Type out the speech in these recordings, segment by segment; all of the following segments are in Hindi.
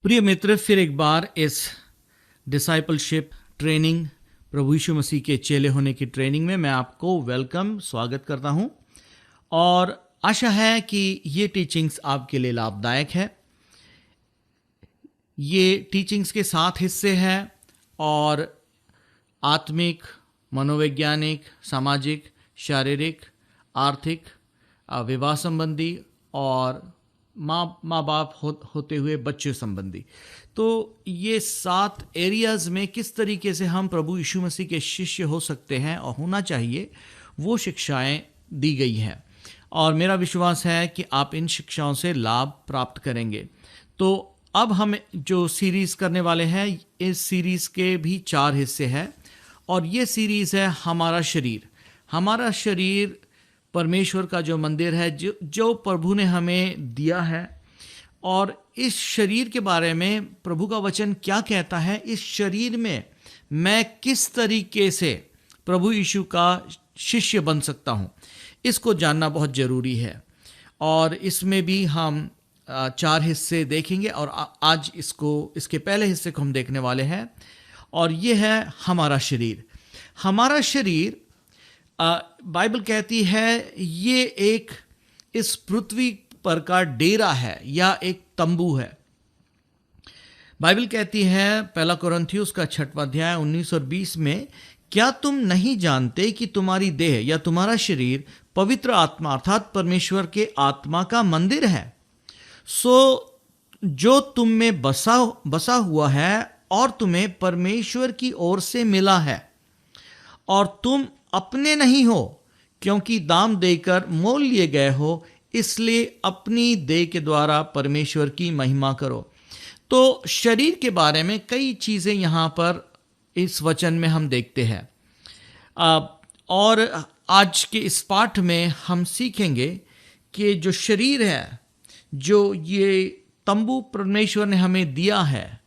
प्रिय मित्र, फिर एक बार इस डिसाइपलशिप ट्रेनिंग, प्रभु यीशु मसीह के चेले होने की ट्रेनिंग में मैं आपको स्वागत करता हूं। और आशा है कि ये टीचिंग्स आपके लिए लाभदायक है। ये टीचिंग्स के 7 हिस्से हैं और आत्मिक, मनोवैज्ञानिक, सामाजिक, शारीरिक, आर्थिक, विवाह संबंधी और माँ बाप होते हुए बच्चे संबंधी। तो ये 7 एरियाज में किस तरीके से हम प्रभु यीशु मसीह के शिष्य हो सकते हैं और होना चाहिए, वो शिक्षाएं दी गई हैं। और मेरा विश्वास है कि आप इन शिक्षाओं से लाभ प्राप्त करेंगे। तो अब हम जो सीरीज़ करने वाले हैं, इस सीरीज़ के भी 4 हिस्से हैं और ये सीरीज़ है हमारा शरीर। हमारा शरीर परमेश्वर का जो मंदिर है, जो प्रभु ने हमें दिया है। और इस शरीर के बारे में प्रभु का वचन क्या कहता है, इस शरीर में मैं किस तरीके से प्रभु यीशु का शिष्य बन सकता हूँ, इसको जानना बहुत ज़रूरी है। और इसमें भी हम 4 हिस्से देखेंगे और आज इसके पहले हिस्से को हम देखने वाले हैं और ये है हमारा शरीर। हमारा शरीर, बाइबल कहती है, ये एक इस पृथ्वी पर का डेरा है या एक तंबू है। बाइबल कहती है 1 कोरिन्थियों का 6वां अध्याय 19 और 20 में, क्या तुम नहीं जानते कि तुम्हारी देह या तुम्हारा शरीर पवित्र आत्मा अर्थात परमेश्वर के आत्मा का मंदिर है, सो जो तुम में बसा हुआ है और तुम्हें परमेश्वर की ओर से मिला है, और तुम अपने नहीं हो क्योंकि दाम देकर मोल लिए गए हो, इसलिए अपनी देह के द्वारा परमेश्वर की महिमा करो। तो शरीर के बारे में कई चीज़ें यहाँ पर इस वचन में हम देखते हैं। और आज के इस पाठ में हम सीखेंगे कि जो शरीर है, जो ये तंबू परमेश्वर ने हमें दिया है,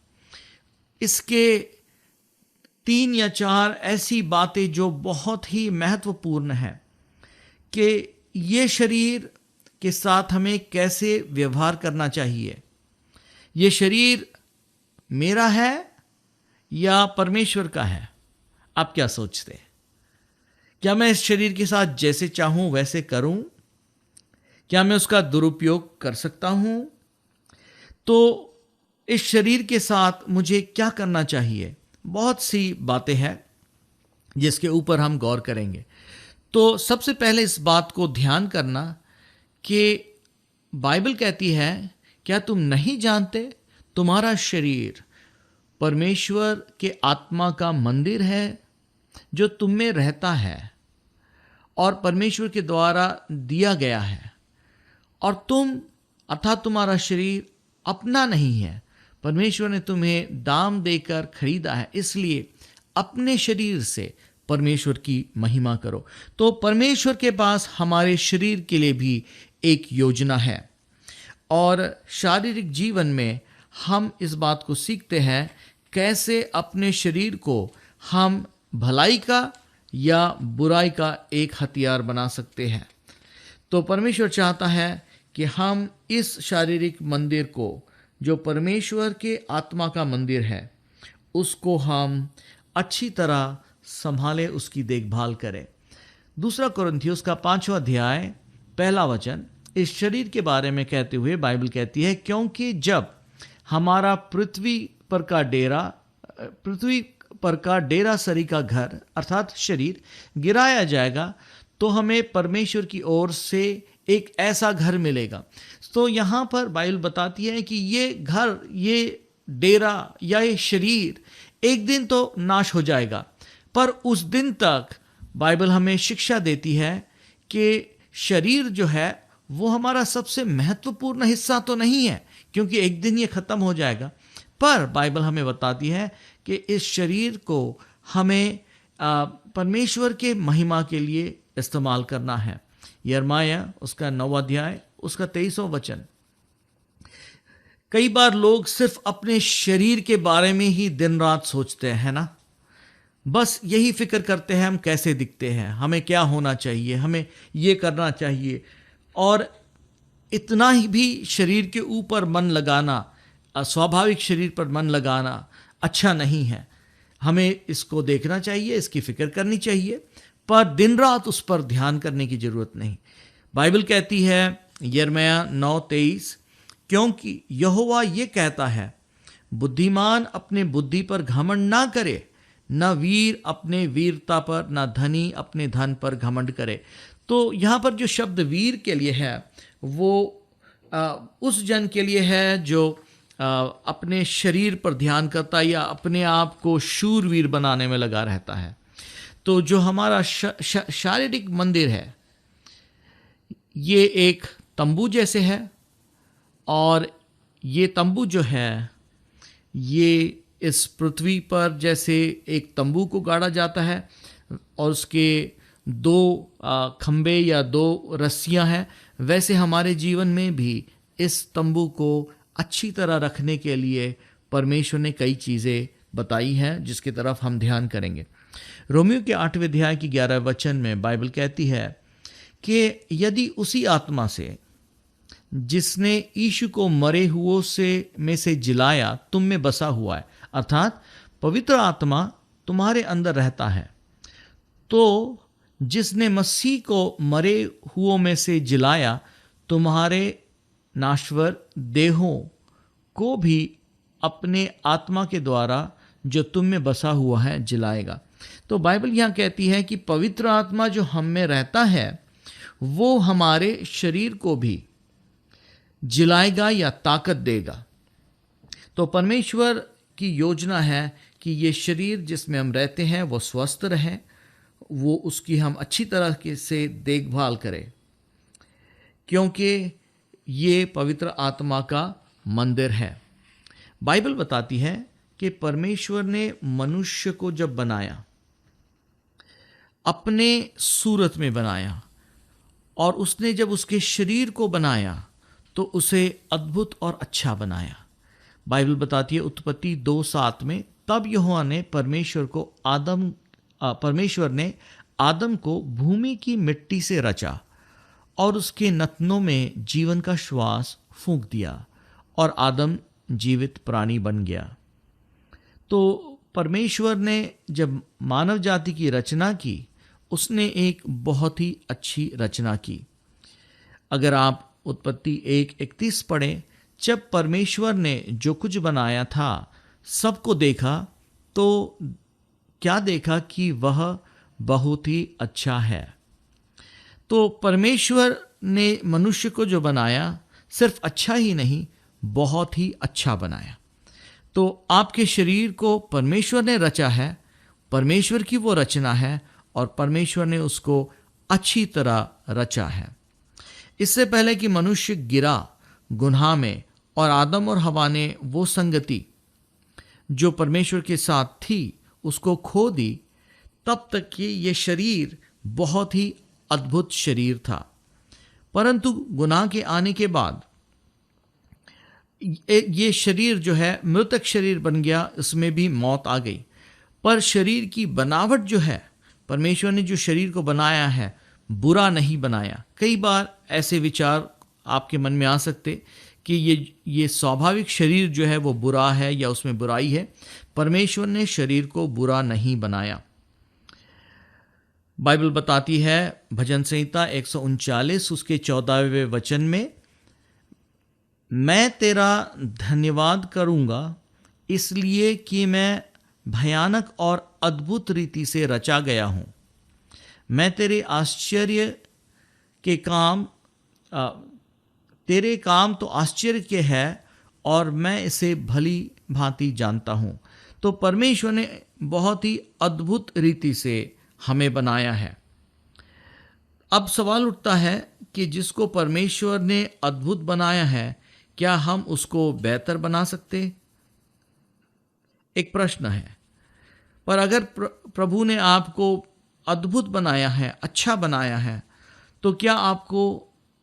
इसके 3 या 4 ऐसी बातें जो बहुत ही महत्वपूर्ण है कि ये शरीर के साथ हमें कैसे व्यवहार करना चाहिए। ये शरीर मेरा है या परमेश्वर का है? आप क्या सोचते हैं? क्या मैं इस शरीर के साथ जैसे चाहूं वैसे करूं? क्या मैं उसका दुरुपयोग कर सकता हूं? तो इस शरीर के साथ मुझे क्या करना चाहिए? बहुत सी बातें हैं जिसके ऊपर हम गौर करेंगे। तो सबसे पहले इस बात को ध्यान करना कि बाइबल कहती है, क्या तुम नहीं जानते तुम्हारा शरीर परमेश्वर के आत्मा का मंदिर है जो तुम में रहता है और परमेश्वर के द्वारा दिया गया है, और तुम अर्थात तुम्हारा शरीर अपना नहीं है, परमेश्वर ने तुम्हें दाम देकर खरीदा है, इसलिए अपने शरीर से परमेश्वर की महिमा करो। तो परमेश्वर के पास हमारे शरीर के लिए भी एक योजना है और शारीरिक जीवन में हम इस बात को सीखते हैं कैसे अपने शरीर को हम भलाई का या बुराई का एक हथियार बना सकते हैं। तो परमेश्वर चाहता है कि हम इस शारीरिक मंदिर को, जो परमेश्वर के आत्मा का मंदिर है, उसको हम अच्छी तरह संभालें, उसकी देखभाल करें। 2 कोरिन्थियों का 5वां अध्याय 1 वचन इस शरीर के बारे में कहते हुए बाइबल कहती है, क्योंकि जब हमारा पृथ्वी पर का डेरा सरी का घर अर्थात शरीर गिराया जाएगा, तो हमें परमेश्वर की ओर से एक ऐसा घर मिलेगा। तो यहाँ पर बाइबल बताती है कि ये घर, ये डेरा या ये शरीर एक दिन तो नाश हो जाएगा, पर उस दिन तक बाइबल हमें शिक्षा देती है कि शरीर जो है वो हमारा सबसे महत्वपूर्ण हिस्सा तो नहीं है, क्योंकि एक दिन ये खत्म हो जाएगा। पर बाइबल हमें बताती है कि इस शरीर को हमें परमेश्वर के महिमा के लिए इस्तेमाल करना है। यिर्मयाह उसका 9वां अध्याय उसका 23वां वचन। कई बार लोग सिर्फ अपने शरीर के बारे में ही दिन रात सोचते हैं ना, बस यही फिक्र करते हैं हम कैसे दिखते हैं, हमें क्या होना चाहिए, हमें ये करना चाहिए, और इतना ही भी शरीर के ऊपर मन लगाना स्वाभाविक शरीर पर मन लगाना अच्छा नहीं है। हमें इसको देखना चाहिए, इसकी फिक्र करनी चाहिए, पर दिन रात उस पर ध्यान करने की जरूरत नहीं। बाइबल कहती है यिर्मयाह 9:23, क्योंकि यहोवा ये कहता है, बुद्धिमान अपने बुद्धि पर घमंड ना करे, न वीर अपने वीरता पर, न धनी अपने धन पर घमंड करे। तो यहाँ पर जो शब्द वीर के लिए है वो उस जन के लिए है जो अपने शरीर पर ध्यान करता है या अपने आप को शूरवीर बनाने में लगा रहता है। तो जो हमारा शारीरिक मंदिर है ये एक तंबू जैसे है, और ये तंबू जो है ये इस पृथ्वी पर जैसे एक तंबू को गाड़ा जाता है और उसके दो खंबे या दो रस्सियां हैं, वैसे हमारे जीवन में भी इस तंबू को अच्छी तरह रखने के लिए परमेश्वर ने कई चीज़ें बताई हैं जिसकी तरफ हम ध्यान करेंगे। रोमियो के 8वें अध्याय की 11 वचन में बाइबल कहती है कि यदि उसी आत्मा से जिसने यीशु को मरे हुओं में से जिलाया तुम में बसा हुआ है, अर्थात पवित्र आत्मा तुम्हारे अंदर रहता है, तो जिसने मसीह को मरे हुओं में से जिलाया तुम्हारे नाश्वर देहों को भी अपने आत्मा के द्वारा जो तुम में बसा हुआ है जिलाएगा। तो बाइबल यहाँ कहती है कि पवित्र आत्मा जो हम में रहता है वो हमारे शरीर को भी जिलाएगा या ताकत देगा। तो परमेश्वर की योजना है कि ये शरीर जिसमें हम रहते हैं वो स्वस्थ रहे, वो उसकी हम अच्छी तरह से देखभाल करें, क्योंकि ये पवित्र आत्मा का मंदिर है। बाइबल बताती है कि परमेश्वर ने मनुष्य को जब बनाया अपने सूरत में बनाया, और उसने जब उसके शरीर को बनाया तो उसे अद्भुत और अच्छा बनाया। बाइबल बताती है उत्पत्ति 2:7 में, तब यहोवा ने परमेश्वर ने आदम को भूमि की मिट्टी से रचा और उसके नथनों में जीवन का श्वास फूंक दिया और आदम जीवित प्राणी बन गया। तो परमेश्वर ने जब मानव जाति की रचना की उसने एक बहुत ही अच्छी रचना की। अगर आप उत्पत्ति 1:31 पढ़ें, जब परमेश्वर ने जो कुछ बनाया था सबको देखा तो क्या देखा कि वह बहुत ही अच्छा है। तो परमेश्वर ने मनुष्य को जो बनाया सिर्फ अच्छा ही नहीं, बहुत ही अच्छा बनाया। तो आपके शरीर को परमेश्वर ने रचा है, परमेश्वर की वो रचना है और परमेश्वर ने उसको अच्छी तरह रचा है। इससे पहले कि मनुष्य गिरा गुनाह में और आदम और हवा ने वो संगति जो परमेश्वर के साथ थी उसको खो दी, तब तक कि ये शरीर बहुत ही अद्भुत शरीर था। परंतु गुनाह के आने के बाद ये शरीर जो है मृतक शरीर बन गया, इसमें भी मौत आ गई। पर शरीर की बनावट जो है, परमेश्वर ने जो शरीर को बनाया है बुरा नहीं बनाया। कई बार ऐसे विचार आपके मन में आ सकते कि ये स्वाभाविक शरीर जो है वो बुरा है या उसमें बुराई है। परमेश्वर ने शरीर को बुरा नहीं बनाया। बाइबल बताती है भजन संहिता 139 उसके 14वें वचन में, मैं तेरा धन्यवाद करूंगा इसलिए कि मैं भयानक और अद्भुत रीति से रचा गया हूं। मैं तेरे आश्चर्य के काम तेरे काम तो आश्चर्य के है और मैं इसे भली भांति जानता हूं। तो परमेश्वर ने बहुत ही अद्भुत रीति से हमें बनाया है। अब सवाल उठता है कि जिसको परमेश्वर ने अद्भुत बनाया है क्या हम उसको बेहतर बना सकते? एक प्रश्न है। पर अगर प्रभु ने आपको अद्भुत बनाया है, अच्छा बनाया है, तो क्या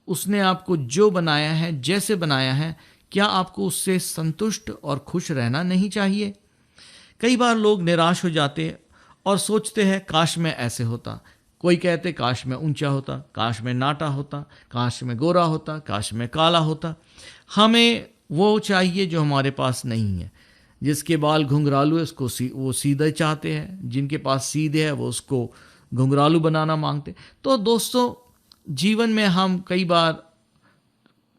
उसने आपको जो बनाया है, जैसे बनाया है, क्या आपको उससे संतुष्ट और खुश रहना नहीं चाहिए? कई बार लोग निराश हो जाते और सोचते हैं काश मैं ऐसे होता। कोई कहते काश मैं ऊंचा होता, काश मैं नाटा होता, काश मैं गोरा होता, काश मैं काला होता। हमें वो चाहिए जो हमारे पास नहीं है। जिसके बाल घुंघरालू है उसको वो सीधे चाहते हैं, जिनके पास सीधे है वो उसको घुंघरालू बनाना मांगते। तो दोस्तों, जीवन में हम कई बार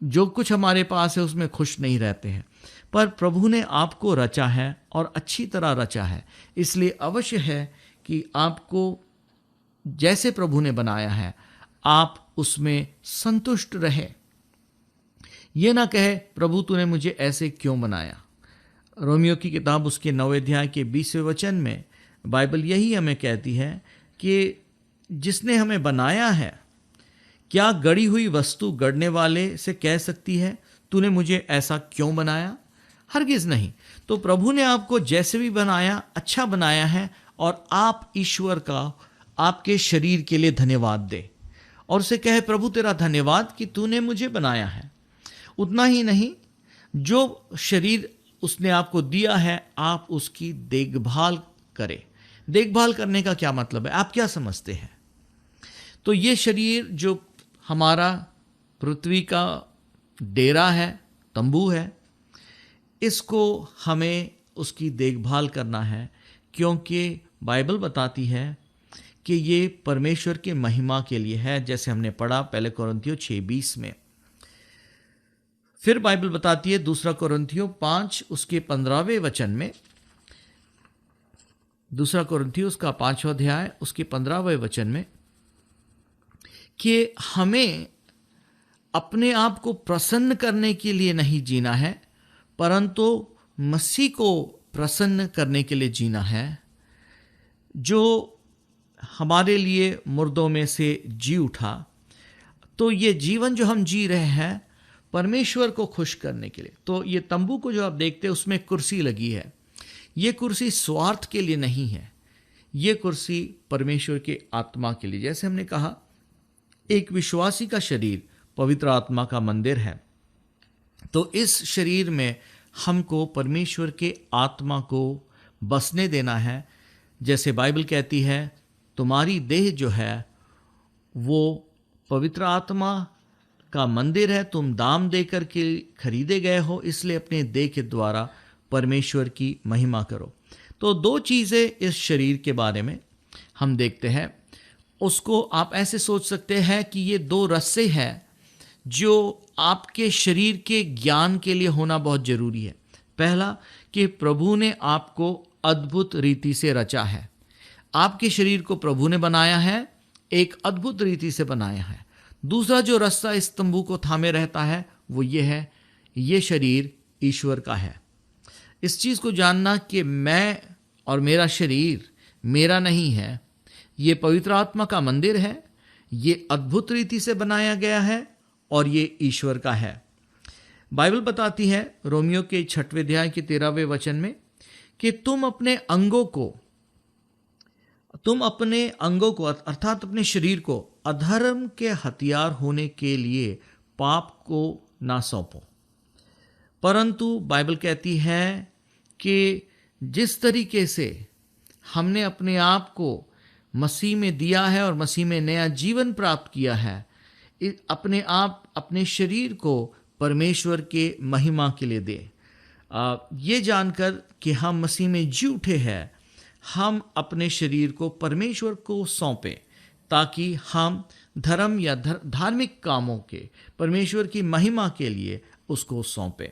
जो कुछ हमारे पास है उसमें खुश नहीं रहते हैं, पर प्रभु ने आपको रचा है और अच्छी तरह रचा है। इसलिए अवश्य है कि आपको जैसे प्रभु ने बनाया है आप उसमें संतुष्ट रहे। ये ना कहे प्रभु तूने मुझे ऐसे क्यों बनाया। रोमियो की किताब उसके 9 अध्याय के 20वें वचन में बाइबल यही हमें कहती है कि जिसने हमें बनाया है, क्या गढ़ी हुई वस्तु गढ़ने वाले से कह सकती है तूने मुझे ऐसा क्यों बनाया? हरगिज नहीं। तो प्रभु ने आपको जैसे भी बनाया अच्छा बनाया है, और आप ईश्वर का आपके शरीर के लिए धन्यवाद दे और उसे कहे प्रभु तेरा धन्यवाद कि तूने मुझे बनाया है। उतना ही नहीं, जो शरीर उसने आपको दिया है आप उसकी देखभाल करें। देखभाल करने का क्या मतलब है, आप क्या समझते हैं? तो ये शरीर जो हमारा पृथ्वी का डेरा है, तंबू है, इसको हमें उसकी देखभाल करना है, क्योंकि बाइबल बताती है कि ये परमेश्वर के महिमा के लिए है, जैसे हमने पढ़ा पहले कोरिन्थियों 6:20 में। फिर बाइबल बताती है दूसरा कोरिन्थियों 5 उसके 15वें वचन में, दूसरा कोरिन्थियों उसका 5वां अध्याय उसके 15वें वचन में, कि हमें अपने आप को प्रसन्न करने के लिए नहीं जीना है, परंतु मसीह को प्रसन्न करने के लिए जीना है, जो हमारे लिए मुर्दों में से जी उठा। तो ये जीवन जो हम जी रहे हैं परमेश्वर को खुश करने के लिए। तो ये तंबू को जो आप देखते हैं उसमें कुर्सी लगी है, ये कुर्सी स्वार्थ के लिए नहीं है, ये कुर्सी परमेश्वर के आत्मा के लिए। जैसे हमने कहा, एक विश्वासी का शरीर पवित्र आत्मा का मंदिर है, तो इस शरीर में हमको परमेश्वर के आत्मा को बसने देना है। जैसे बाइबल कहती है तुम्हारी देह जो है वो पवित्र आत्मा का मंदिर है, तुम दाम देकर के खरीदे गए हो, इसलिए अपने देह के द्वारा परमेश्वर की महिमा करो। तो दो चीज़ें इस शरीर के बारे में हम देखते हैं। उसको आप ऐसे सोच सकते हैं कि ये दो रस्से हैं जो आपके शरीर के ज्ञान के लिए होना बहुत जरूरी है। पहला, कि प्रभु ने आपको अद्भुत रीति से रचा है, आपके शरीर को प्रभु ने बनाया है, एक अद्भुत रीति से बनाया है। दूसरा जो रस्सा इस तंबू को थामे रहता है वो ये है, ये शरीर ईश्वर का है। इस चीज़ को जानना कि मैं और मेरा शरीर मेरा नहीं है, ये पवित्र आत्मा का मंदिर है, ये अद्भुत रीति से बनाया गया है और ये ईश्वर का है। बाइबल बताती है रोमियो के 6वें अध्याय के 13वें वचन में कि तुम अपने अंगों को अर्थात अपने शरीर को अधर्म के हथियार होने के लिए पाप को ना सौंपो। परंतु बाइबल कहती है कि जिस तरीके से हमने अपने आप को मसीह में दिया है और मसीह में नया जीवन प्राप्त किया है, अपने शरीर को परमेश्वर के महिमा के लिए दे। ये जानकर कि हम मसीह में जी उठे हैं, हम अपने शरीर को परमेश्वर को सौंपें ताकि हम धर्म या धार्मिक कामों के परमेश्वर की महिमा के लिए उसको सौंपें।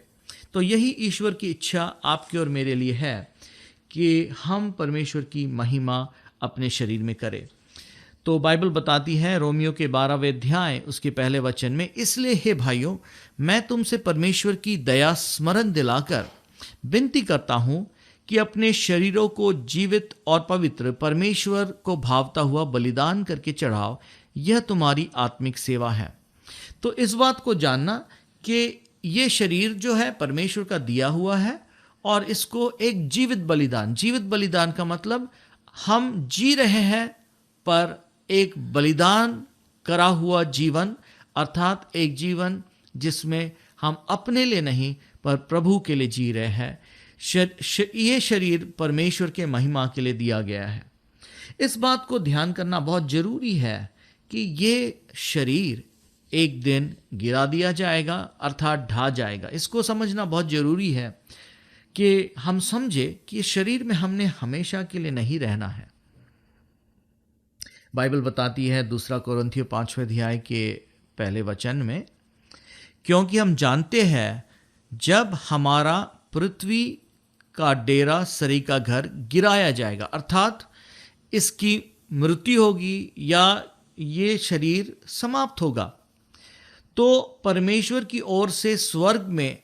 तो यही ईश्वर की इच्छा आपके और मेरे लिए है कि हम परमेश्वर की महिमा अपने शरीर में करें। तो बाइबल बताती है रोमियो के 12वें अध्याय उसके पहले वचन में, इसलिए हे भाइयों, मैं तुमसे परमेश्वर की दया स्मरण दिलाकर विनती करता हूं कि अपने शरीरों को जीवित और पवित्र परमेश्वर को भावता हुआ बलिदान करके चढ़ाओ, यह तुम्हारी आत्मिक सेवा है। तो इस बात को जानना कि ये शरीर जो है परमेश्वर का दिया हुआ है और इसको एक जीवित बलिदान का मतलब हम जी रहे हैं पर एक बलिदान करा हुआ जीवन, अर्थात एक जीवन जिसमें हम अपने लिए नहीं पर प्रभु के लिए जी रहे हैं। ये शरीर परमेश्वर के महिमा के लिए दिया गया है। इस बात को ध्यान करना बहुत जरूरी है कि ये शरीर एक दिन गिरा दिया जाएगा, अर्थात ढा जाएगा। इसको समझना बहुत जरूरी है कि हम समझे कि इस शरीर में हमने हमेशा के लिए नहीं रहना है। बाइबल बताती है 2 कोरिन्थियों 5वें अध्याय के पहले वचन में, क्योंकि हम जानते हैं जब हमारा पृथ्वी का डेरा शरीर का घर गिराया जाएगा, अर्थात इसकी मृत्यु होगी या ये शरीर समाप्त होगा, तो परमेश्वर की ओर से स्वर्ग में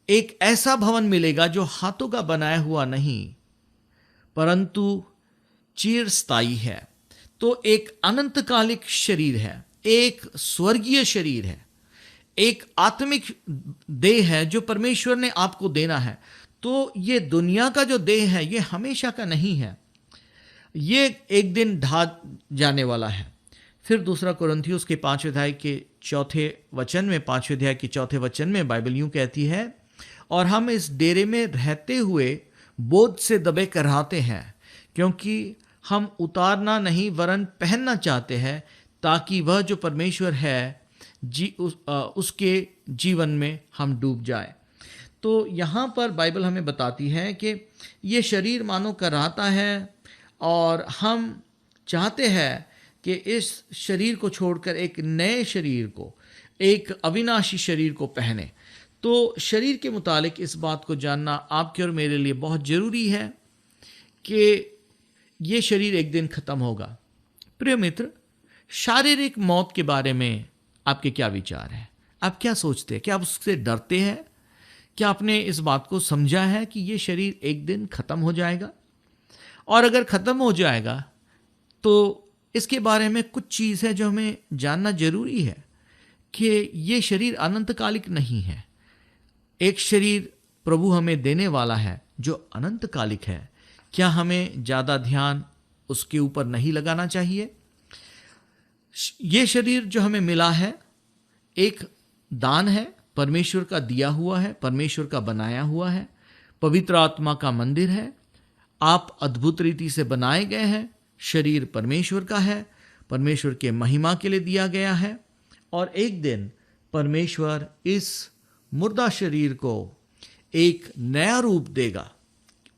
एक ऐसा भवन मिलेगा जो हाथों का बनाया हुआ नहीं परंतु चिरस्थायी है। तो एक अनंतकालिक शरीर है, एक स्वर्गीय शरीर है, एक आत्मिक देह है जो परमेश्वर ने आपको देना है। तो ये दुनिया का जो देह है ये हमेशा का नहीं है, ये एक दिन ढा जाने वाला है। फिर 2 कोरिन्थियों के 5वें अध्याय के 4 वचन में, 5वें अध्याय के 4 वचन में बाइबल यूं कहती है, और हम इस डेरे में रहते हुए बोझ से दबे कराते हैं, क्योंकि हम उतारना नहीं वरन पहनना चाहते हैं, ताकि वह जो परमेश्वर है उसके जीवन में हम डूब जाए। तो यहाँ पर बाइबल हमें बताती है कि ये शरीर मानो कराहता है और हम चाहते हैं कि इस शरीर को छोड़कर एक नए शरीर को, एक अविनाशी शरीर को पहने। तो शरीर के मुतालिक इस बात को जानना आपके और मेरे लिए बहुत ज़रूरी है कि ये शरीर एक दिन ख़त्म होगा। प्रिय मित्र, शारीरिक मौत के बारे में आपके क्या विचार हैं? आप क्या सोचते हैं? क्या आप उससे डरते हैं? क्या आपने इस बात को समझा है कि ये शरीर एक दिन ख़त्म हो जाएगा? और अगर ख़त्म हो जाएगा तो इसके बारे में कुछ चीज़ है जो हमें जानना जरूरी है कि ये शरीर अनंतकालिक नहीं है। एक शरीर प्रभु हमें देने वाला है जो अनंतकालिक है। क्या हमें ज़्यादा ध्यान उसके ऊपर नहीं लगाना चाहिए? ये शरीर जो हमें मिला है एक दान है, परमेश्वर का दिया हुआ है, परमेश्वर का बनाया हुआ है, पवित्र आत्मा का मंदिर है। आप अद्भुत रीति से बनाए गए हैं। शरीर परमेश्वर का है, परमेश्वर के महिमा के लिए दिया गया है, और एक दिन परमेश्वर इस मुर्दा शरीर को एक नया रूप देगा।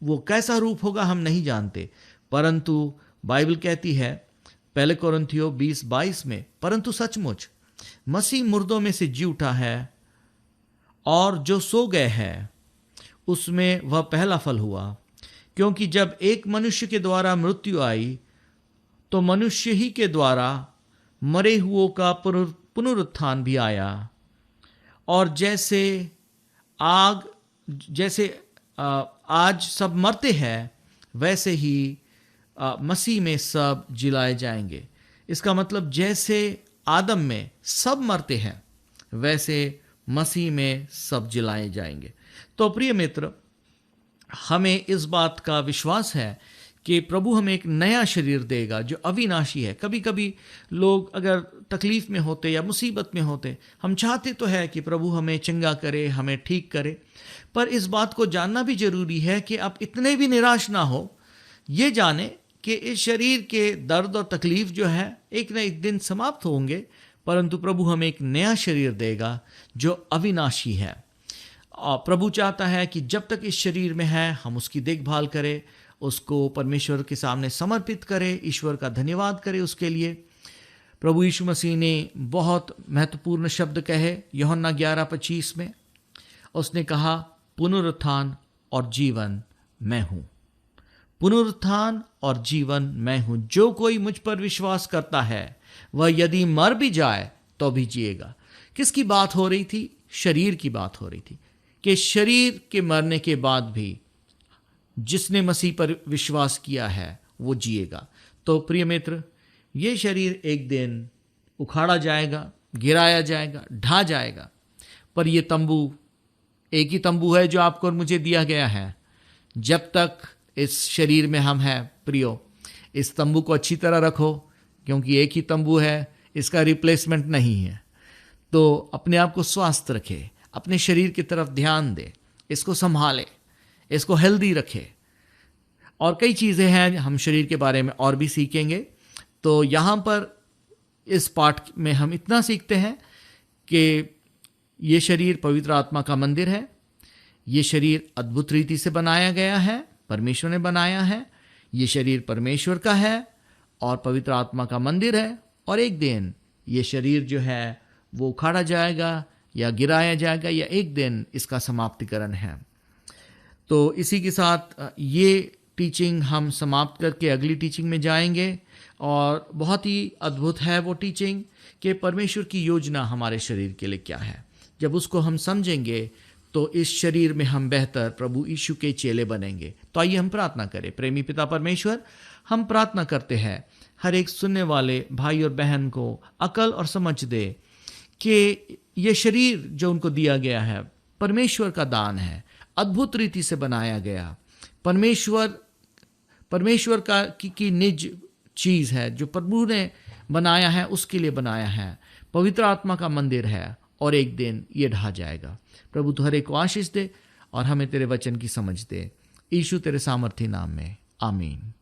वो कैसा रूप होगा हम नहीं जानते, परंतु बाइबल कहती है 1 कोरिन्थियों 20:22 में, परंतु सचमुच मसीह मुर्दों में से जी उठा है और जो सो गए हैं उसमें वह पहला फल हुआ, क्योंकि जब एक मनुष्य के द्वारा मृत्यु आई तो मनुष्य ही के द्वारा मरे हुओं का पुनरुत्थान भी आया। और जैसे आज सब मरते हैं वैसे ही मसीह में सब जिलाए जाएंगे। इसका मतलब जैसे आदम में सब मरते हैं वैसे मसीह में सब जिलाए जाएंगे। तो प्रिय मित्र, हमें इस बात का विश्वास है कि प्रभु हमें एक नया शरीर देगा जो अविनाशी है। कभी कभी लोग अगर तकलीफ में होते या मुसीबत में होते, हम चाहते तो है कि प्रभु हमें चंगा करे, हमें ठीक करे, पर इस बात को जानना भी जरूरी है कि आप इतने भी निराश ना हो। ये जाने कि इस शरीर के दर्द और तकलीफ जो है एक न एक दिन समाप्त होंगे, परंतु प्रभु हमें एक नया शरीर देगा जो अविनाशी है। और प्रभु चाहता है कि जब तक इस शरीर में है हम उसकी देखभाल करें, उसको परमेश्वर के सामने समर्पित करें, ईश्वर का धन्यवाद करें उसके लिए। प्रभु यीशु मसीह ने बहुत महत्वपूर्ण शब्द कहे यूहन्ना 11:25 में। उसने कहा, पुनरुत्थान और जीवन मैं हूं। पुनरुत्थान और जीवन मैं हूं। जो कोई मुझ पर विश्वास करता है वह यदि मर भी जाए तो भी जिएगा। किसकी बात हो रही थी? शरीर की बात हो रही थी कि शरीर के मरने के बाद भी जिसने मसीह पर विश्वास किया है वो जिएगा। तो प्रिय मित्र, ये शरीर एक दिन उखाड़ा जाएगा, गिराया जाएगा, ढा जाएगा, पर ये तंबू एक ही तंबू है जो आपको और मुझे दिया गया है। जब तक इस शरीर में हम हैं प्रियो, इस तंबू को अच्छी तरह रखो, क्योंकि एक ही तंबू है, इसका रिप्लेसमेंट नहीं है। तो अपने आप को स्वस्थ रखे, अपने शरीर की तरफ ध्यान दे, इसको संभाले, इसको हेल्दी रखे। और कई चीज़ें हैं हम शरीर के बारे में और भी सीखेंगे। तो यहाँ पर इस पाठ में हम इतना सीखते हैं कि ये शरीर पवित्र आत्मा का मंदिर है। ये शरीर अद्भुत रीति से बनाया गया है, परमेश्वर ने बनाया है। ये शरीर परमेश्वर का है और पवित्र आत्मा का मंदिर है, और एक दिन ये शरीर जो है वो उखाड़ा जाएगा या गिराया जाएगा, या एक दिन इसका समाप्तिकरण है। तो इसी के साथ ये टीचिंग हम समाप्त करके अगली टीचिंग में जाएंगे, और बहुत ही अद्भुत है वो टीचिंग कि परमेश्वर की योजना हमारे शरीर के लिए क्या है। जब उसको हम समझेंगे तो इस शरीर में हम बेहतर प्रभु यीशु के चेले बनेंगे। तो आइए हम प्रार्थना करें। प्रेमी पिता परमेश्वर, हम प्रार्थना करते हैं हर एक सुनने वाले भाई और बहन को अकल और समझ दे कि ये शरीर जो उनको दिया गया है परमेश्वर का दान है, अद्भुत रीति से बनाया गया। परमेश्वर की निज चीज़ है, जो प्रभु ने बनाया है उसके लिए बनाया है, पवित्र आत्मा का मंदिर है, और एक दिन ये ढहा जाएगा। प्रभु तू हर एक को आशीष दे और हमें तेरे वचन की समझ दे। यीशु तेरे सामर्थी नाम में, आमीन।